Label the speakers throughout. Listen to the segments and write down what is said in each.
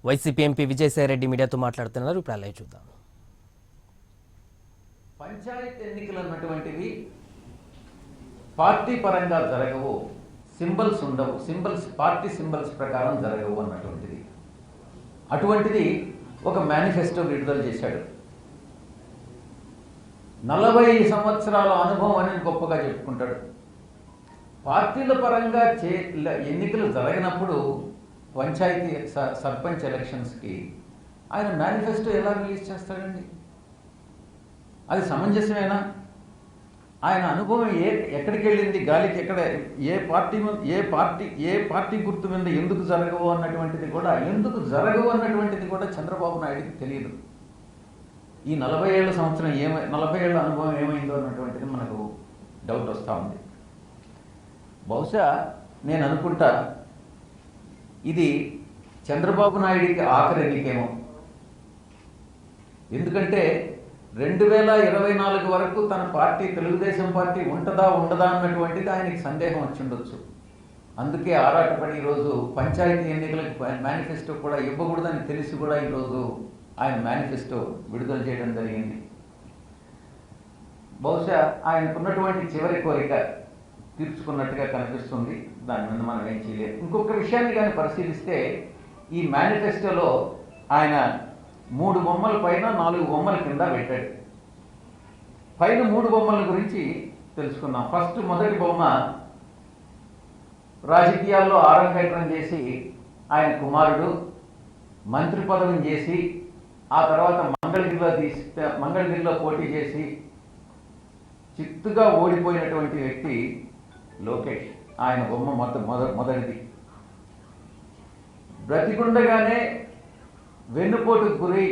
Speaker 1: YCP MP Vijayasai Reddy మీడియాతో మాట్లాడుతున్నారు. ఇప్పుడు అలా చూద్దాం.
Speaker 2: పంచాయతీ ఎన్నికలు అన్నటువంటివి పార్టీ పరంగా జరగవు, సింబల్స్ ఉండవు, పార్టీ సింబల్స్ ప్రకారం జరగవు అన్నటువంటిది. అటువంటిది ఒక మేనిఫెస్టో విడుదల చేశాడు. 40 సంవత్సరాల అనుభవం అని గొప్పగా చెప్పుకుంటాడు. పార్టీల పరంగా ఎన్నికలు జరగనప్పుడు పంచాయతీ సర్పంచ్ ఎలక్షన్స్కి ఆయన మేనిఫెస్టో ఎలా రిలీజ్ చేస్తాడండి? అది సమంజసమేనా? ఆయన అనుభవం ఎక్కడికి వెళ్ళింది, గాలికి ఎక్కడ, ఏ పార్టీ గుర్తు మీద ఎందుకు జరగవు అన్నటువంటిది కూడా, చంద్రబాబు నాయుడికి తెలియదు. ఈ 40 ఏళ్ల సంవత్సరం 40 ఏళ్ల అనుభవం ఏమైందో అన్నటువంటిది మనకు డౌట్ వస్తూ ఉంది. బహుశా నేను అనుకుంటా ఇది చంద్రబాబు నాయుడికి ఆఖరి ఎన్నికేమో. ఎందుకంటే 2024 వరకు తన పార్టీ, తెలుగుదేశం పార్టీ ఉంటుందా ఉండదా అన్నటువంటిది ఆయనకి సందేహం వచ్చి ఉండొచ్చు. అందుకే ఆరాటపడి ఈరోజు పంచాయతీ ఎన్నికలకు మేనిఫెస్టో కూడా ఇవ్వకూడదని తెలిసి కూడా ఈరోజు ఆయన మేనిఫెస్టో విడుదల చేయడం జరిగింది. బహుశా ఆయనకున్నటువంటి చివరి కోరిక తీర్చుకున్నట్టుగా కనిపిస్తుంది. దాని మీద మనం ఏం చేయలేదు. ఇంకొక విషయాన్ని కానీ పరిశీలిస్తే ఈ మేనిఫెస్టోలో ఆయన 3 బొమ్మల పైన 4 బొమ్మల కింద పెట్టాడు. పైన 3 బొమ్మల గురించి తెలుసుకుందాం. మొదటి బొమ్మ రాజకీయాల్లో ఆరంగేట్రం చేసి ఆయన కుమారుడు మంత్రి పదవిని చేసి ఆ తర్వాత మంగళగిరిలో పోటీ చేసి చిత్తుగా ఓడిపోయినటువంటి వ్యక్తి లోకేష్. ఆయన బొమ్మ మొదటిది. బ్రతికుండగానే వెన్నుపోటుకు గురి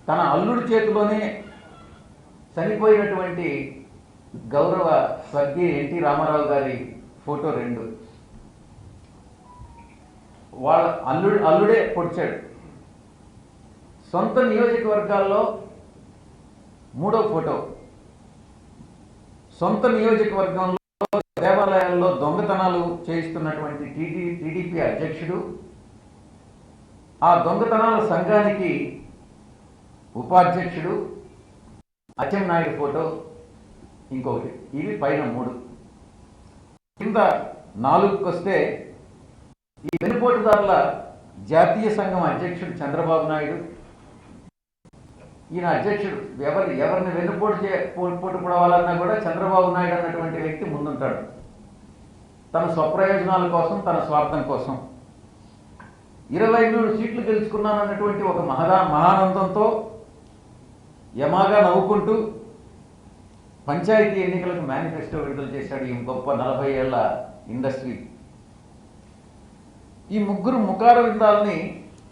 Speaker 2: తన అల్లుడి చేతిలోనే చనిపోయినటువంటి గౌరవ స్వర్గీయ ఎన్టీ రామారావు గారి ఫోటో 2. వాళ్ళ అల్లుడే పొడిచాడు. సొంత నియోజకవర్గాల్లో 3వ ఫోటో. సొంత నియోజకవర్గంలో దేవాలయాల్లో దొంగతనాలు చేయిస్తున్నటువంటి టీడీపీ అధ్యక్షుడు, ఆ దొంగతనాల సంఘానికి ఉపాధ్యక్షుడు అచ్చెన్నాయుడు ఫోటో ఇంకొకటి. ఇవి పైన 3. కింద 4కి వస్తే ఈ వెన్నుపోటుదారుల జాతీయ సంఘం అధ్యక్షుడు చంద్రబాబు నాయుడు. ఈయన అధ్యక్షుడు. ఎవరిని వెన్నుపోటు పడవాలన్నా కూడా చంద్రబాబు నాయుడు అన్నటువంటి వ్యక్తి ముందుంటాడు. తన స్వప్రయోజనాల కోసం, తన స్వార్థం కోసం 23 సీట్లు గెలుచుకున్నానన్నటువంటి ఒక మహానందంతో యమాగా నవ్వుకుంటూ పంచాయతీ ఎన్నికలకు మేనిఫెస్టో విడుదల చేశాడు ఈ గొప్ప 40 ఏళ్ల ఇండస్ట్రీ. ఈ ముగ్గురు ముఖార విందాలని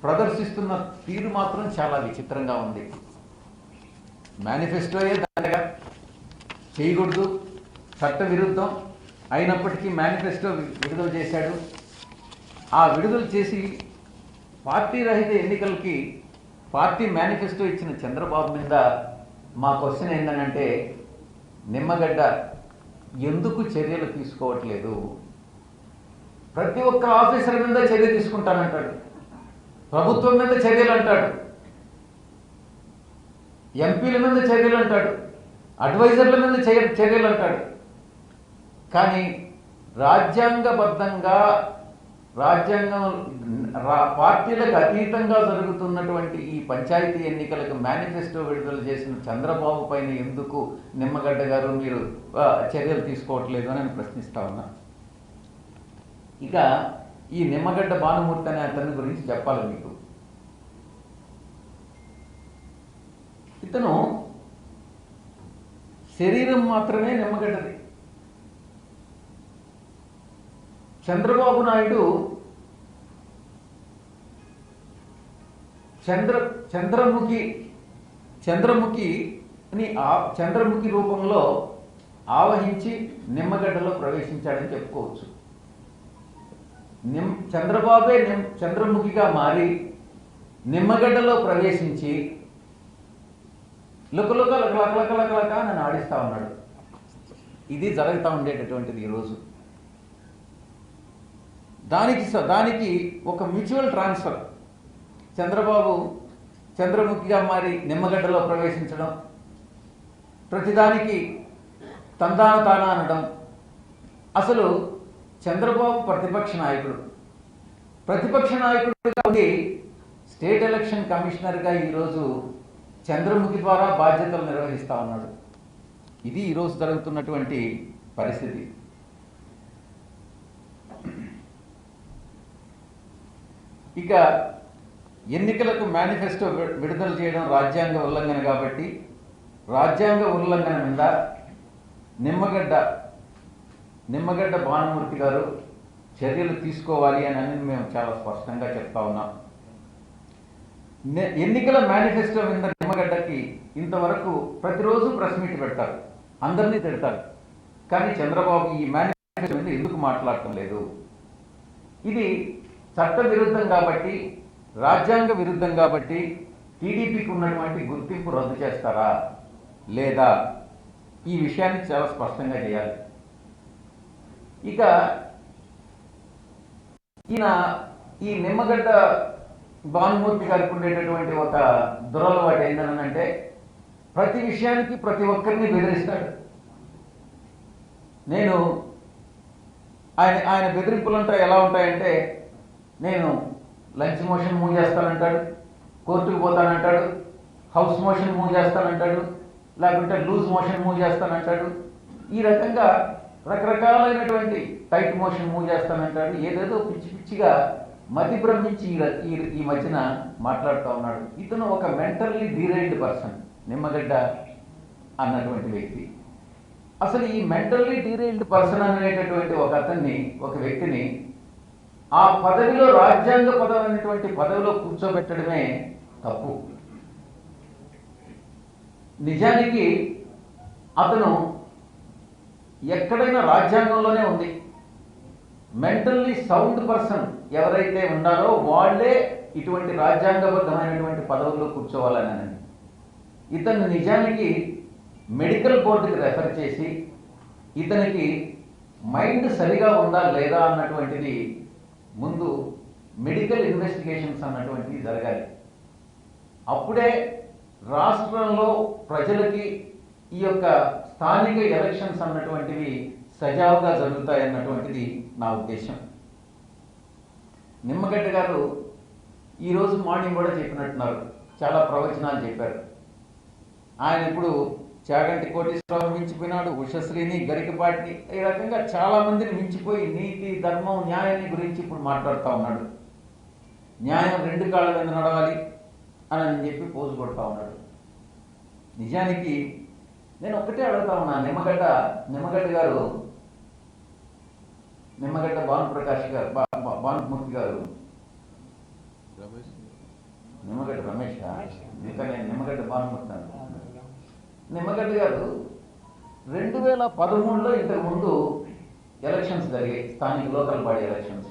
Speaker 2: ప్రదర్శిస్తున్న తీరు మాత్రం చాలా విచిత్రంగా ఉంది. మేనిఫెస్టోయే దండగా చేయకూడదు, చట్ట విరుద్ధం అయినప్పటికీ మేనిఫెస్టో విడుదల చేశాడు. ఆ విడుదల చేసి పార్టీ రహిత ఎన్నికలకి పార్టీ మేనిఫెస్టో ఇచ్చిన చంద్రబాబు మీద మా క్వశ్చన్ ఏంటంటే, నిమ్మగడ్డ ఎందుకు చర్యలు తీసుకోవట్లేదు? ప్రతి ఒక్క ఆఫీసర్ మీద చర్య తీసుకుంటానంటాడు, ప్రభుత్వం మీద చర్యలు అంటాడు, ఎంపీల మీద చర్యలు అంటాడు, అడ్వైజర్ల మీద చర్యలు అంటాడు. కానీ రాజ్యాంగబద్ధంగా పార్టీలకు అతీతంగా జరుగుతున్నటువంటి ఈ పంచాయతీ ఎన్నికలకు మేనిఫెస్టో విడుదల చేసిన చంద్రబాబు పైన ఎందుకు నిమ్మగడ్డ గారు మీరు చర్యలు తీసుకోవట్లేదు అని నేను ప్రశ్నిస్తా ఉన్నా. ఇక ఈ నిమ్మగడ్డ భానుమూర్తి అనే అతని గురించి చెప్పాలి మీకు. ఇతను శరీరం మాత్రమే నిమ్మగడ్డది. చంద్రబాబు నాయుడు చంద్రముఖి రూపంలో ఆవహించి నిమ్మగడ్డలో ప్రవేశించాడని చెప్పుకోవచ్చు. చంద్రబాబే చంద్రముఖిగా మారి నిమ్మగడ్డలో ప్రవేశించి లకలక నన్ను ఆడిస్తా ఉన్నాడు. ఇది జరుగుతూ ఉండేటటువంటిది ఈరోజు. దానికి ఒక మ్యూచువల్ ట్రాన్స్ఫర్ చంద్రబాబు చంద్రముఖిగా మారి నిమ్మగడ్డలో ప్రవేశించడం, ప్రతిదానికి తందాన తానా అనడం. అసలు చంద్రబాబు ప్రతిపక్ష నాయకుడు, ప్రతిపక్ష నాయకుడిగా ఉండి స్టేట్ ఎలక్షన్ కమిషనర్గా ఈరోజు చంద్రముఖి ద్వారా బాధ్యతలు నిర్వహిస్తూ ఉన్నాడు. ఇది ఈరోజు జరుగుతున్నటువంటి పరిస్థితి. ఇక ఎన్నికలకు మేనిఫెస్టో విడుదల చేయడం రాజ్యాంగ ఉల్లంఘన కాబట్టి రాజ్యాంగ ఉల్లంఘన మీద నిమ్మగడ్డ భానుమూర్తి గారు చర్యలు తీసుకోవాలి అని మేము చాలా స్పష్టంగా చెప్తా ఉన్నాం. ఎన్నికల మేనిఫెస్టో మీద నిమ్మగడ్డకి ఇంతవరకు ప్రతిరోజు ప్రెస్ మీట్ పెడతారు, అందరినీ తిడతారు. కానీ చంద్రబాబు ఈ మేనిఫెస్టో మీద ఎందుకు మాట్లాడటం లేదు? ఇది చట్ట విరుద్ధం కాబట్టి, రాజ్యాంగ విరుద్ధం కాబట్టి టీడీపీకి ఉన్నటువంటి గుర్తింపు రద్దు చేస్తారా లేదా? ఈ విషయాన్ని చాలా స్పష్టంగా చేయాలి. ఇక ఈ నిమ్మగడ్డ భానుమూర్తి గారికి ఉండేటటువంటి ఒక దురలవాటు ఏంటనంటే ప్రతి విషయానికి ప్రతి ఒక్కరిని బెదిరిస్తాడు. నేను ఆయన బెదిరింపులంతా ఎలా ఉంటాయంటే, నేను లంచ్ మోషన్ మూవ్ చేస్తానంటాడు, కోర్టుకు పోతానంటాడు, హౌస్ మోషన్ మూవ్ చేస్తానంటాడు, లేకుంటే లూజ్ మోషన్ మూవ్ చేస్తానంటాడు. ఈ రకంగా రకరకాలైనటువంటి టైట్ మోషన్ మూవ్ చేస్తానంటాడు. ఏదేదో పిచ్చి పిచ్చిగా మతి భ్రమించి ఈ మధ్యన మాట్లాడుతూ ఉన్నాడు. ఇతను ఒక మెంటల్లీ డీరైల్డ్ పర్సన్, నిమ్మగడ్డ అన్నటువంటి వ్యక్తి. అసలు ఈ మెంటల్లీ డీరైల్డ్ పర్సన్ అనేటటువంటి ఒక వ్యక్తిని ఆ పదవిలో, రాజ్యాంగ పదవి అనేటువంటి పదవిలో కూర్చోబెట్టడమే తప్పు. నిజానికి అతను ఎక్కడైనా రాజ్యాంగంలోనే ఉంది, మెంటల్లీ సౌండ్ పర్సన్ ఎవరైతే ఉన్నారో వాళ్ళే ఇటువంటి రాజ్యాంగబద్ధమైనటువంటి పదవుల్లో కూర్చోవాలని. ఇతను నిజానికి మెడికల్ బోర్డుకి రెఫర్ చేసి ఇతనికి మైండ్ సరిగా ఉందా లేదా అన్నటువంటిది ముందు మెడికల్ ఇన్వెస్టిగేషన్స్ అన్నటువంటివి జరగాలి. అప్పుడే రాష్ట్రంలో ప్రజలకి ఈ యొక్క స్థానిక ఎలక్షన్స్ అన్నటువంటివి సజావుగా జరుగుతాయన్నటువంటిది నా ఉద్దేశం. నిమ్మగడ్డ గారు ఈరోజు మార్నింగ్ కూడా చెప్పినట్టున్నారు, చాలా ప్రవచనాలు చెప్పారు. ఆయన ఇప్పుడు చాగంటి కోటేశ్వరరావు మించిపోయినాడు, ఉషశ్రీని, గరికపాటిని, ఈ రకంగా చాలా మందిని మించిపోయి నీతి, ధర్మం, న్యాయాన్ని గురించి ఇప్పుడు మాట్లాడుతూ ఉన్నాడు. న్యాయం రెండు కాళ్ళ మీద నడవాలి అని చెప్పి పోజు కొడతా ఉన్నాడు. నిజానికి నేను ఒక్కటే అడుగుతా ఉన్నా, నిమ్మగడ్డ గారు, నిమ్మగడ్డ భానుప్రకాష్ గారు, భానుమూర్తి గారు, నిమ్మగడ్డ రమేష్, ఇంకా నేను నిమ్మగడ్డ భానుమూర్తి అంటున్నాను. నిమ్మగడ్డ గారు 2013లో ఇంతకు ముందు ఎలక్షన్స్ జరిగాయి, స్థానిక లోకల్ బాడీ ఎలక్షన్స్.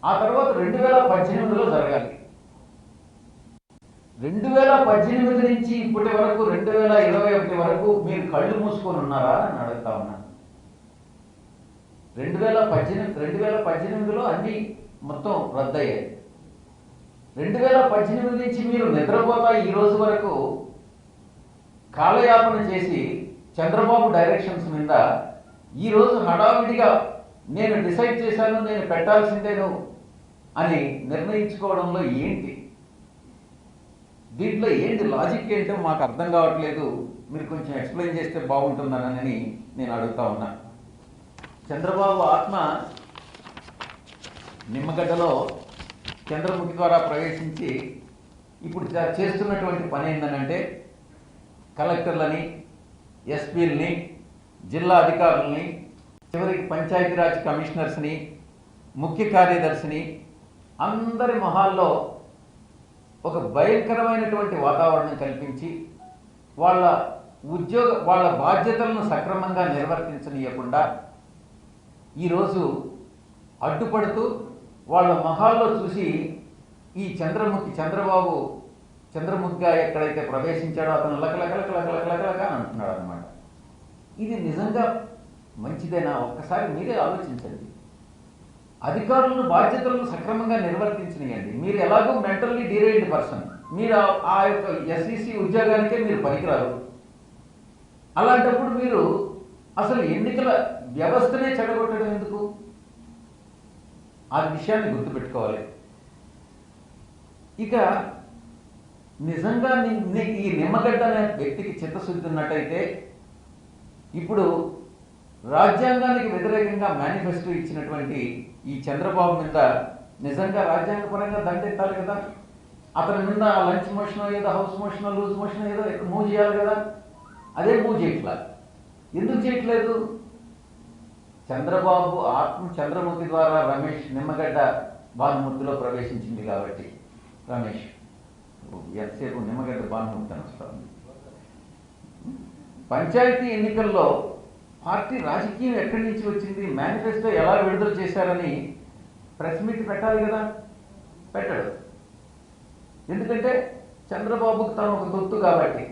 Speaker 2: ఆ తర్వాత 2018లో జరగాలి. 2018 నుంచి ఇప్పటి వరకు 2021 వరకు మీరు కళ్ళు మూసుకొని ఉన్నారా అని అడుగుతా ఉన్నా. 2018లో అన్ని మొత్తం రద్దయ్యాయి. 2018 నుంచి మీరు నిద్రపోతా ఈ రోజు వరకు కాలయాపన చేసి చంద్రబాబు డైరెక్షన్స్ మీద ఈ రోజు హడావిడిగా నేను డిసైడ్ చేశాను, నేను పెట్టాల్సిందేను అని నిర్ణయించుకోవడంలో ఏంటి, దీంట్లో ఏంటి లాజిక్ ఏంటో మాకు అర్థం కావట్లేదు. మీరు కొంచెం ఎక్స్ప్లెయిన్ చేస్తే బాగుంటుందనని నేను అడుగుతా ఉన్నా. చంద్రబాబు ఆత్మ నిమ్మగడ్డలో చంద్రముఖి ద్వారా ప్రవేశించి ఇప్పుడు చేస్తున్నటువంటి పని ఏంటంటే కలెక్టర్లని, ఎస్పీలని, జిల్లా అధికారులని, చివరికి పంచాయతీరాజ్ కమిషనర్స్ని, ముఖ్య కార్యదర్శిని అందరి మొహాల్లో ఒక భయంకరమైనటువంటి వాతావరణం కల్పించి వాళ్ళ బాధ్యతలను సక్రమంగా నిర్వర్తించనీయకుండా ఈరోజు అడ్డుపడుతూ వాళ్ళ మొహాల్లో చూసి ఈ చంద్రముఖిగా ఎక్కడైతే ప్రవేశించాడో అతను లకలక అంటున్నాడు అనమాట. ఇది నిజంగా మంచిదేనా? ఒక్కసారి మీరే ఆలోచించండి. అధికారులను బాధ్యతలను సక్రమంగా నిర్వర్తించనియండి. మీరు ఎలాగో మెంటల్లీ డిరైల్డ్ పర్సన్, మీరు ఆ యొక్క ఎస్ఈసి ఉద్యోగానికే మీరు పనికిరారు. అలాంటప్పుడు మీరు అసలు ఎన్నికల వ్యవస్థనే చెడగొట్టడం ఎందుకు? ఆ విషయాన్ని గుర్తుపెట్టుకోవాలి. ఇక నిజంగా ఈ నిమ్మగడ్డ అనే వ్యక్తికి చిత్తశుద్ధి ఉన్నట్టయితే ఇప్పుడు రాజ్యాంగానికి వ్యతిరేకంగా మేనిఫెస్టో ఇచ్చినటువంటి ఈ చంద్రబాబు మీద నిజంగా రాజ్యాంగపరంగా దండెత్తాలి కదా. అతని మీద లంచ్ మోషన్ ఏదో, హౌస్ మోషన్, లూజ్ మోషన్ ఏదో మూవ్ చేయాలి కదా. అదే మూవ్ చేయట్లా. ఎందుకు చేయట్లేదు? చంద్రబాబు ఆత్మ చంద్రమూర్తి ద్వారా రమేష్ నిమ్మగడ్డ భానుమూర్తిలో ప్రవేశించింది కాబట్టి రమేష్ ఎంతసేపు నిమ్మగడ్డ భానుమూర్తి అని వస్తుంది. పంచాయతీ ఎన్నికల్లో పార్టీ రాజకీయం ఎక్కడి నుంచి వచ్చింది, మేనిఫెస్టో ఎలా విడుదల చేశారని ప్రెస్ మీట్ పెట్టాలి కదా. పెట్టాడు. ఎందుకంటే చంద్రబాబుకు తను ఒక తొత్తు కాబట్టి.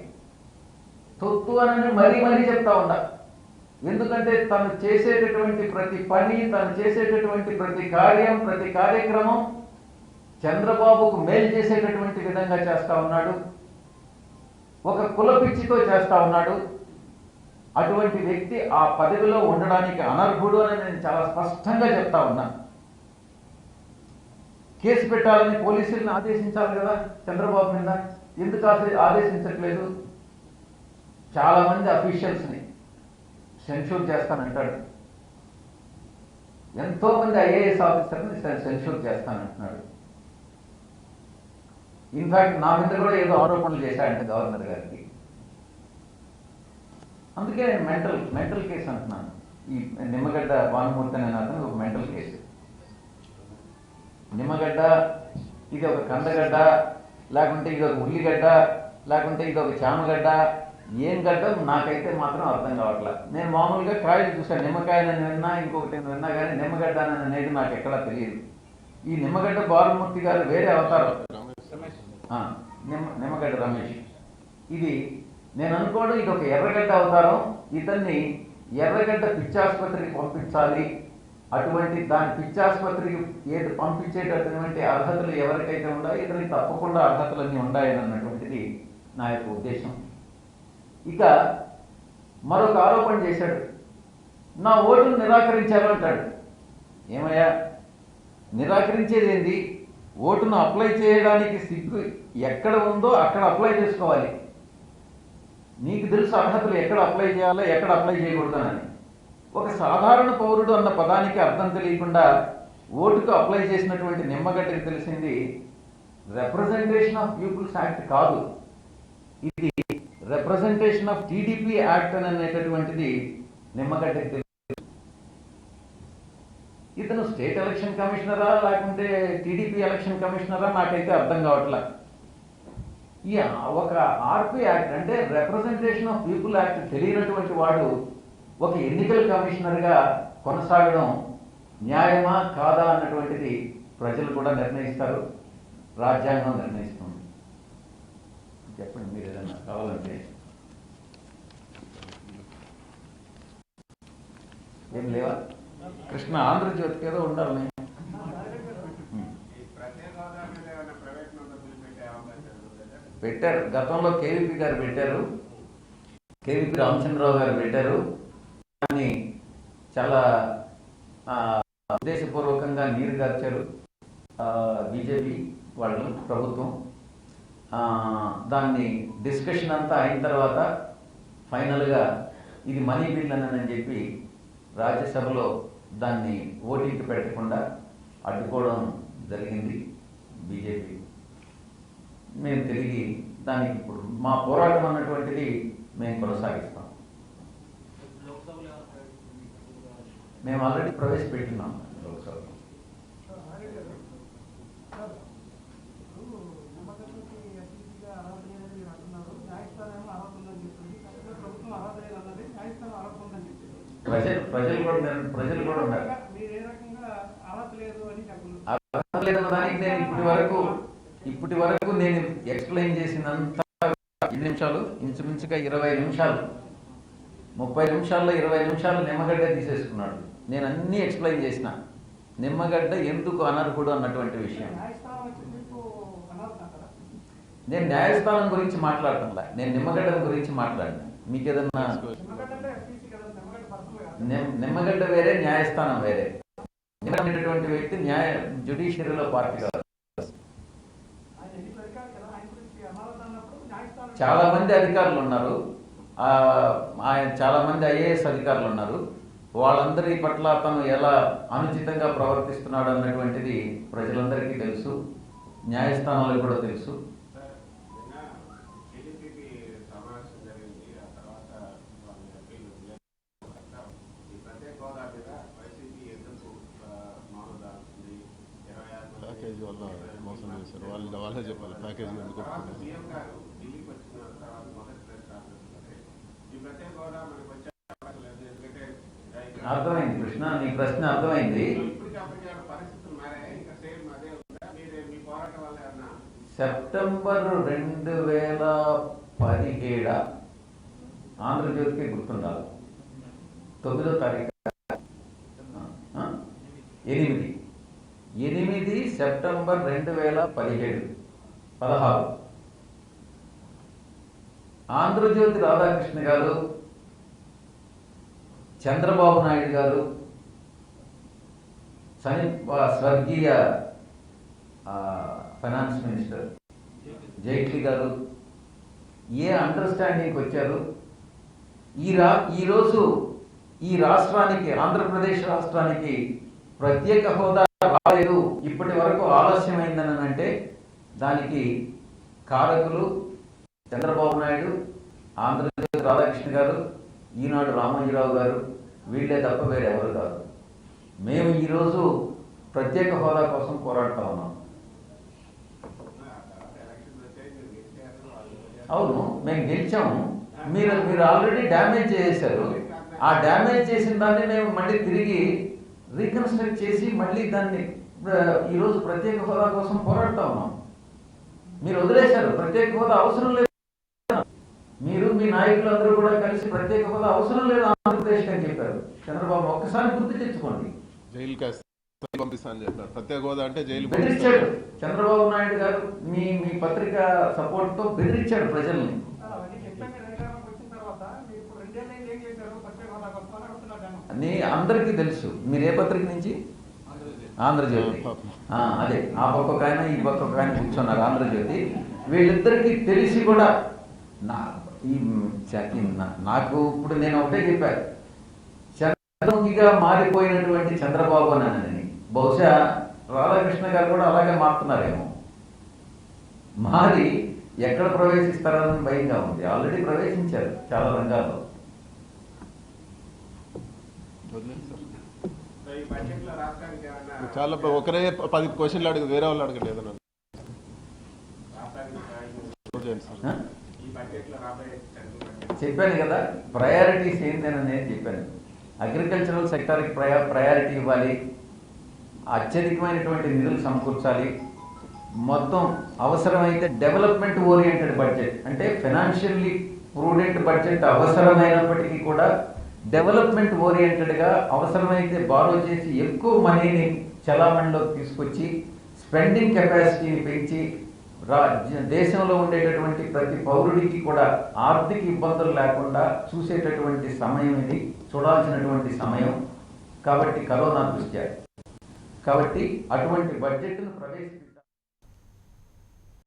Speaker 2: తొత్తు అని మరీ చెప్తా ఉండ. ఎందుకంటే తను చేసేటటువంటి ప్రతి పని, తను చేసేటటువంటి ప్రతి కార్యం, ప్రతి కార్యక్రమం చంద్రబాబుకు మేలు చేసేటటువంటి విధంగా చేస్తా ఉన్నాడు. ఒక కులపిచ్చితో చేస్తా ఉన్నాడు. అటువంటి వ్యక్తి ఆ పదవిలో ఉండడానికి అనర్హుడు అని నేను చాలా స్పష్టంగా చెప్తా ఉన్నా. కేసు పెట్టాలని పోలీసులను ఆదేశించాలి కదా చంద్రబాబు మీద. ఎందుకు ఆదేశించట్లేదు? చాలా మంది అఫీషియల్స్ని సెన్షూర్ చేస్తానంటాడు. ఎంతో మంది ఐఏఎస్ ఆఫీసర్ని సెన్షూర్ చేస్తానంటున్నాడు. ఇన్ఫాక్ట్ నా మీద కూడా ఏదో ఆరోపణలు చేశాడంటే గవర్నర్ గారికి. అందుకే నేను మెంటల్ కేసు అంటున్నాను. ఈ నిమ్మగడ్డ భానుమూర్తి అనే అతను ఒక మెంటల్ కేసు. నిమ్మగడ్డ ఇది ఒక కందగడ్డ, లేకుంటే ఇది ఒక ఉల్లిగడ్డ, లేకుంటే ఇది ఒక చామగడ్డ, ఏం గడ్డ నాకైతే మాత్రం అర్థం కావట్లేదు. నేను మామూలుగా కాయలు చూసాను. నిమ్మకాయనని విన్నా, ఇంకొకటి విన్నా, కానీ నిమ్మగడ్డ అనేది నాకు ఎక్కడా తెలియదు. ఈ నిమ్మగడ్డ భానుమూర్తి గారు వేరే అవతారం. నిమ్మగడ్డ రమేష్. ఇది నేను అనుకోవడం ఇది ఒక ఎర్రగడ్డ అవతారం. ఇతన్ని ఎర్రగడ్డ పిచ్చాసుపత్రికి పంపించాలి. అటువంటి దాని పిచ్చాసుపత్రికి ఏది పంపించేటటువంటి అర్హతలు ఎవరికైతే ఉన్నాయో ఇతనికి తప్పకుండా అర్హతలన్నీ ఉన్నాయని అన్నటువంటిది నా యొక్క ఉద్దేశం. ఇక మరొక ఆరోపణ చేశాడు. నా ఓటును నిరాకరించారు అంటాడు. ఏమయ్యా, నిరాకరించేది ఏంది? ఓటును అప్లై చేయడానికి సిగ్గు ఎక్కడ ఉందో అక్కడ అప్లై చేసుకోవాలి. నీకు తెలుసు అర్హతలు ఎక్కడ అప్లై చేయాలో, ఎక్కడ అప్లై చేయకూడదని. ఒక సాధారణ పౌరుడు అన్న పదానికి అర్థం తెలియకుండా ఓటుకు అప్లై చేసినటువంటి నిమ్మగడ్డకి తెలిసింది రిప్రజెంటేషన్ ఆఫ్ పీపుల్స్ యాక్ట్ కాదు, ఇది రిప్రజెంటేషన్ ఆఫ్ టీడీపీ యాక్ట్ అని అనేటటువంటిది నిమ్మగడ్డకి తెలుసు. ఇతను స్టేట్ ఎలక్షన్ కమిషనరా లేకుంటే టీడీపీ ఎలక్షన్ కమిషనరా నాకైతే అర్థం కావట్లా. ఈ ఒక ఆర్పీ యాక్ట్ అంటే రిప్రజెంటేషన్ ఆఫ్ పీపుల్ యాక్ట్ తెలియనటువంటి వాడు ఒక ఎన్నికల కమిషనర్గా కొనసాగడం న్యాయమా కాదా అన్నటువంటిది ప్రజలు కూడా నిర్ణయిస్తారు, రాజ్యాంగం నిర్ణయిస్తుంది. చెప్పండి మీరు ఏదన్నా కావాలంటే. ఏం లేవా? కృష్ణ ఆంధ్రజ్యోతికి ఏదో ఉండాలి. పెట్టారు. గతంలో కేవీపీ గారు పెట్టారు, కేవీపీ రామచంద్రరావు గారు పెట్టారు. దాన్ని చాలా ఉద్దేశపూర్వకంగా నీరు గార్చారు బీజేపీ వాళ్ళు, ప్రభుత్వం. దాన్ని డిస్కషన్ అంతా అయిన తర్వాత ఫైనల్గా ఇది మనీ బిల్ అని చెప్పి రాజ్యసభలో దాన్ని ఓటింగ్కి పెట్టకుండా అడ్డుకోవడం జరిగింది బీజేపీ. మేము తిరిగి దానికి ఇప్పుడు మా పోరాటం అన్నటువంటిది మేము కొనసాగిస్తాం. మేము ఆల్రెడీ ప్రవేశపెట్టినాం లోక్సభలో. ప్రజలు కూడా ఉన్నారు. అర్హత లేదన్న దానికి నేను ఇప్పటి వరకు నేను ఎక్స్ప్లెయిన్ చేసినంత 5 నిమిషాలు, ఇంచుమించుగా 20 నిమిషాలు, 30 నిమిషాల్లో 20 నిమిషాలు నిమ్మగడ్డ తీసేసుకున్నాడు. నేను అన్నీ ఎక్స్ప్లెయిన్ చేసిన. నిమ్మగడ్డ ఎందుకు అనర్హుడు అన్నటువంటి విషయం. నేను న్యాయస్థానం గురించి మాట్లాడుతున్నా, నేను నిమ్మగడ్డ గురించి మాట్లాడినా. మీకు ఏదన్నా నిమ్మగడ్డ వేరే, న్యాయస్థానం వేరే. నిమ్మగడ్డ వ్యక్తి జ్యుడిషియరీలో పార్టీ కాదు. చాలా మంది అధికారులు ఉన్నారు, ఆయన చాలా మంది ఐఏఎస్ అధికారులు ఉన్నారు. వాళ్ళందరి పట్ల అతను ఎలా అనుచితంగా ప్రవర్తిస్తున్నాడు అన్నటువంటిది ప్రజలందరికీ తెలుసు, న్యాయస్థానాలకు కూడా తెలుసు.
Speaker 3: ప్యాకేజీ వల్ల మోసం చేశారు, వాళ్ళే చెప్పాలి ప్యాకేజీ ఎందుకు.
Speaker 2: అర్థమైంది కృష్ణ, నీ ప్రశ్న అర్థమైంది. సెప్టెంబర్ 2017 ఆంధ్రజ్యోతికి గుర్తుండాలి. 9వ తారీఖు 8 సెప్టెంబర్ 2016 ఆంధ్రజ్యోతి రాధాకృష్ణ గారు, చంద్రబాబు నాయుడు గారు, స్వర్గీయ ఫైనాన్స్ మినిస్టర్ జైట్లీ గారు ఏ అండర్స్టాండింగ్కి వచ్చారు? ఈరోజు ఈ రాష్ట్రానికి, ఆంధ్రప్రదేశ్ రాష్ట్రానికి ప్రత్యేక హోదా రాలేదు, ఇప్పటి వరకు ఆలస్యమైందని అంటే దానికి కారకులు చంద్రబాబు నాయుడు, ఆంధ్రజ్యోతి రాధాకృష్ణ గారు, ఈనాడు రామోజీరావు గారు, వీళ్ళే తప్ప వేరే ఎవరు కాదు. మేము ఈరోజు ప్రత్యేక హోదా కోసం పోరాడుతూ ఉన్నాం. అవును, మేము గెలిచాము. మీరు ఆల్రెడీ డ్యామేజ్ చేశారు. ఆ డ్యామేజ్ చేసిన దాన్ని మేము మళ్ళీ తిరిగి రీకన్స్ట్రక్ట్ చేసి మళ్ళీ దాన్ని ఈరోజు ప్రత్యేక హోదా కోసం పోరాడుతూ ఉన్నాం. మీరు వదిలేశారు, ప్రత్యేక హోదా అవసరం లేదు. మీరు మీ నాయకులందరూ కూడా కలిసి ప్రత్యేక హోదా అవసరం లేదు ఆంధ్రప్రదేశ్ అని చెప్పారు. చంద్రబాబు ఒక్కసారి గుర్తు తెచ్చుకోండి.
Speaker 3: జైలు పంపిస్తాను చెప్పారు, ప్రత్యేక హోదా అంటే జైలు
Speaker 2: బెదిరించాడు చంద్రబాబు నాయుడు గారు. మీ పత్రిక సపోర్ట్ తో బెదిరించాడు ప్రజల్ని. అందరికీ తెలుసు. మీరు ఏ పత్రిక నుంచి? ఆంధ్రజ్యోతి. అదే, ఆ పక్క ఆయన ఈ పక్క ఆయన కూర్చున్నారు ఆంధ్రజ్యోతి. వీళ్ళిద్దరికీ తెలిసి కూడా నాకు ఇప్పుడు నేను ఒకటే చెప్పాను, చంద్రముఖిగా మారిపోయినటువంటి చంద్రబాబు అని. బహుశా రాధాకృష్ణ గారు కూడా అలాగే మారుతున్నారేమో. మారి ఎక్కడ ప్రవేశిస్తారని భయంగా ఉంది. ఆల్రెడీ ప్రవేశించారు చాలా రంగాల్లో.
Speaker 3: చాలా ఒకరే 10 క్వశ్చన్లు అడిగి వేరే వాళ్ళు అడగండి ఏదన్నా.
Speaker 2: చెప్పాను కదా ప్రయారిటీస్ ఏంటని నేను చెప్పాను. అగ్రికల్చరల్ సెక్టార్కి ప్రయారిటీ ఇవ్వాలి, అత్యధికమైనటువంటి నిధులు సమకూర్చాలి, మొత్తం అవసరమైతే డెవలప్మెంట్ ఓరియంటెడ్ బడ్జెట్, అంటే ఫైనాన్షియల్లీ ప్రూడెంట్ బడ్జెట్ అవసరమైనప్పటికీ కూడా డెవలప్మెంట్ ఓరియంటెడ్గా అవసరమైతే బారో చేసి ఎక్కువ మనీని చలామణిలోకి తీసుకొచ్చి స్పెండింగ్ కెపాసిటీని పెంచి దేశంలో ఉండేటటువంటి ప్రతి పౌరుడికి కూడా ఆర్థిక ఇబ్బందులు లేకుండా చూసేటటువంటి సమయం ఇది, చూడాల్సినటువంటి సమయం. కాబట్టి కరోనా దృష్ట్యా కాబట్టి అటువంటి బడ్జెట్ను ప్రవేశపెట్టి